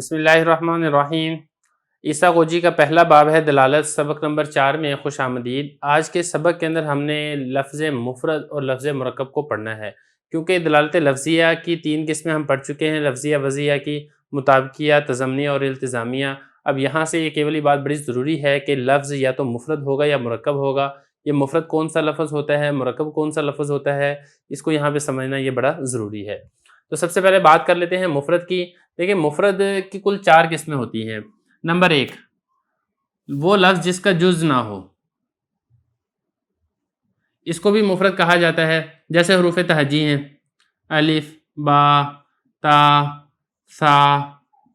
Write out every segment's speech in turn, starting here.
بسم اللہ الرحمن الرحیم۔ عیسیٰ غوجی کا پہلا باب ہے دلالت، سبق نمبر 4 میں خوش آمدید۔ آج کے سبق کے اندر ہم نے لفظ مفرد اور لفظ مرکب کو پڑھنا ہے، کیونکہ دلالت لفظیہ کی 3 قسمیں ہم پڑھ چکے ہیں، لفظیہ وضعیہ کی، مطابقیہ، تضمنیہ اور التزامیہ۔ اب یہاں سے یہ والی بات بڑی ضروری ہے کہ لفظ یا تو مفرد ہوگا یا مرکب ہوگا۔ یہ مفرد کون سا لفظ ہوتا ہے، مرکب کون سا لفظ ہوتا ہے، اس کو یہاں پہ سمجھنا یہ بڑا ضروری ہے۔ تو سب سے پہلے بات کر لیتے ہیں مفرد کی۔ دیکھیں مفرد کی کل 4 قسمیں ہوتی ہیں۔ نمبر 1، وہ لفظ جس کا جز نہ ہو، اس کو بھی مفرد کہا جاتا ہے، جیسے حروف تہجی ہیں، الف، با، تا، ثا،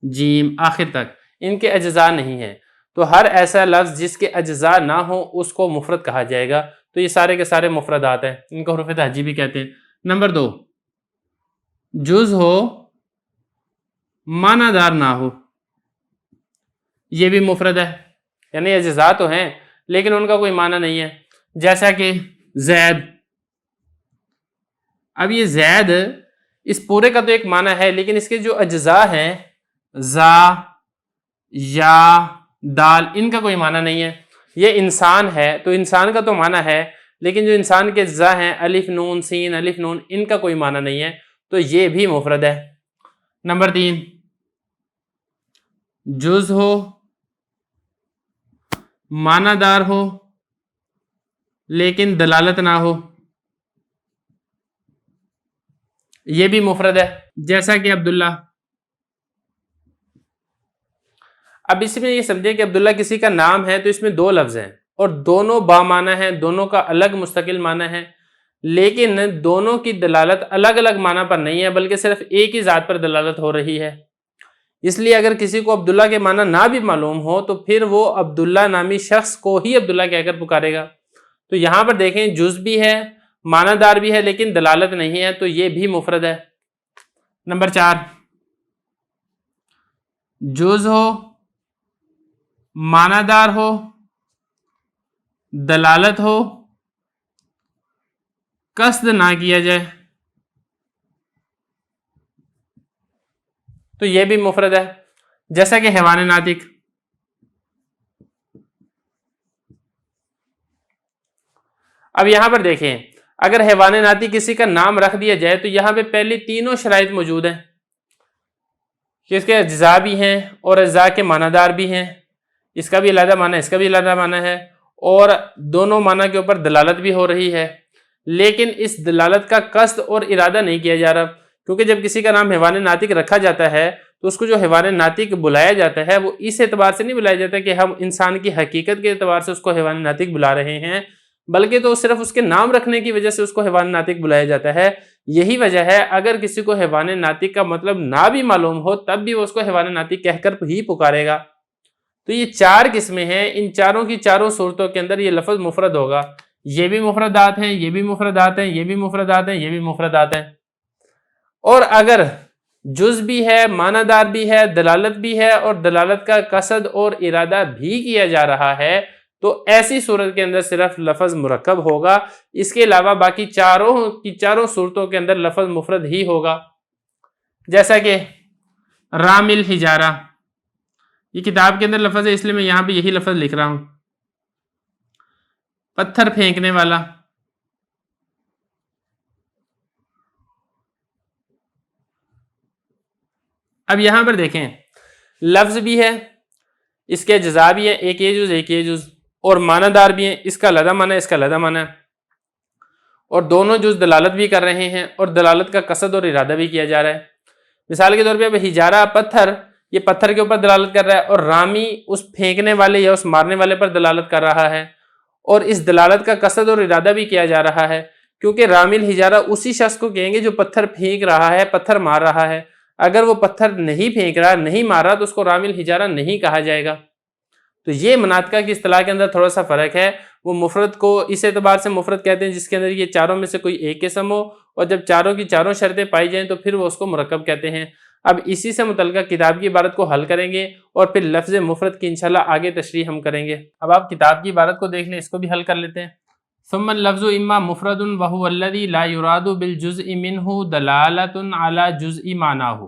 جیم آخر تک، ان کے اجزاء نہیں ہیں، تو ہر ایسا لفظ جس کے اجزاء نہ ہو اس کو مفرد کہا جائے گا۔ تو یہ سارے کے سارے مفردات ہیں، ان کو حروف تہجی بھی کہتے ہیں۔ نمبر 2، جز ہو معنی دار نہ ہو، یہ بھی مفرد ہے، یعنی اجزاء تو ہیں لیکن ان کا کوئی معنی نہیں ہے، جیسا کہ زید۔ اب یہ زید اس پورے کا تو ایک معنی ہے، لیکن اس کے جو اجزاء ہیں زا، یا، دال، ان کا کوئی معنی نہیں ہے۔ یہ انسان ہے تو انسان کا تو معنی ہے، لیکن جو انسان کے اجزاء ہیں الف نون سین الف نون، ان کا کوئی معنی نہیں ہے، تو یہ بھی مفرد ہے۔ نمبر 3، جز ہو معنی دار ہو لیکن دلالت نہ ہو، یہ بھی مفرد ہے، جیسا کہ عبداللہ۔ اب اس میں یہ سمجھیں کہ عبداللہ کسی کا نام ہے تو اس میں 2 لفظ ہیں اور دونوں با معنی ہیں، دونوں کا الگ مستقل معنی ہے، لیکن دونوں کی دلالت الگ الگ معنی پر نہیں ہے بلکہ صرف ایک ہی ذات پر دلالت ہو رہی ہے۔ اس لیے اگر کسی کو عبداللہ کے معنی نہ بھی معلوم ہو تو پھر وہ عبداللہ نامی شخص کو ہی عبداللہ کہہ کر پکارے گا۔ تو یہاں پر دیکھیں جز بھی ہے، معنی دار بھی ہے، لیکن دلالت نہیں ہے، تو یہ بھی مفرد ہے۔ نمبر 4، جز ہو معنی دار ہو دلالت ہو قصد نہ کیا جائے، تو یہ بھی مفرد ہے، جیسا کہ حیوان ناطق۔ اب یہاں پر دیکھیں اگر حیوان ناطق کسی کا نام رکھ دیا جائے تو یہاں پہ پہلی تینوں شرائط موجود ہیں کہ اس کے اجزاء بھی ہیں اور اجزاء کے معنی دار بھی ہیں، اس کا بھی علیحدہ معنی، اس کا بھی علیحدہ معنی ہے، اور دونوں معنی کے اوپر دلالت بھی ہو رہی ہے، لیکن اس دلالت کا قصد اور ارادہ نہیں کیا جا رہا، کیونکہ جب کسی کا نام حیوان ناطق رکھا جاتا ہے تو اس کو جو حیوان ناطق بلایا جاتا ہے وہ اس اعتبار سے نہیں بلایا جاتا کہ ہم انسان کی حقیقت کے اعتبار سے اس کو حیوان ناطق بلا رہے ہیں، بلکہ تو صرف اس کے نام رکھنے کی وجہ سے اس کو حیوان ناطق بلایا جاتا ہے۔ یہی وجہ ہے اگر کسی کو حیوان ناطق کا مطلب نہ بھی معلوم ہو تب بھی وہ اس کو حیوان ناطق کہہ کر ہی پکارے گا۔ تو یہ 4 قسمیں ہیں، ان چاروں کی چاروں صورتوں کے اندر یہ لفظ مفرد ہوگا۔ یہ بھی مفردات ہیں، یہ بھی مفردات ہیں، یہ بھی مفردات ہیں، یہ بھی مفردات ہیں۔ اور اگر جز بھی ہے، معنی دار بھی ہے، دلالت بھی ہے اور دلالت کا قصد اور ارادہ بھی کیا جا رہا ہے تو ایسی صورت کے اندر صرف لفظ مرکب ہوگا، اس کے علاوہ باقی چاروں کی چاروں صورتوں کے اندر لفظ مفرد ہی ہوگا، جیسا کہ رامل حجارہ، یہ کتاب کے اندر لفظ ہے اس لیے میں یہاں پہ یہی لفظ لکھ رہا ہوں، پتھر پھینکنے والا۔ اب یہاں پر دیکھیں لفظ بھی ہے، اس کے اجزاء بھی ہیں، ایک یہ جز ایک یہ جز، اور معنی دار بھی ہیں، اس کا علیحدہ معنی اس کا علیحدہ معنی ہے، اور دونوں جز دلالت بھی کر رہے ہیں اور دلالت کا قصد اور ارادہ بھی کیا جا رہا ہے۔ مثال کے طور پہ اب حجارہ پتھر، یہ پتھر کے اوپر دلالت کر رہا ہے، اور رامی اس پھینکنے والے یا اس مارنے والے پر دلالت کر رہا ہے، اور اس دلالت کا قصد اور ارادہ بھی کیا جا رہا ہے، کیونکہ رامل حجارہ اسی شخص کو کہیں گے جو پتھر پھینک رہا ہے، پتھر مار رہا ہے۔ اگر وہ پتھر نہیں پھینک رہا، نہیں مار رہا، تو اس کو رامل حجارہ نہیں کہا جائے گا۔ تو یہ مناطقہ کی اصطلاح کے اندر تھوڑا سا فرق ہے، وہ مفرد کو اس اعتبار سے مفرد کہتے ہیں جس کے اندر یہ چاروں میں سے کوئی ایک قسم ہو، اور جب چاروں کی چاروں شرطیں پائی جائیں تو پھر وہ اس کو مرکب کہتے ہیں۔ اب اسی سے متعلقہ کتاب کی عبارت کو حل کریں گے اور پھر لفظ مفرد کی انشاءاللہ آگے تشریح ہم کریں گے۔ اب آپ کتاب کی عبارت کو دیکھ لیں، اس کو بھی حل کر لیتے ہیں۔ ثم اللفظ اما مفرد وهو الذي لا يراد بالجزء منه دلالة على جزء معناه،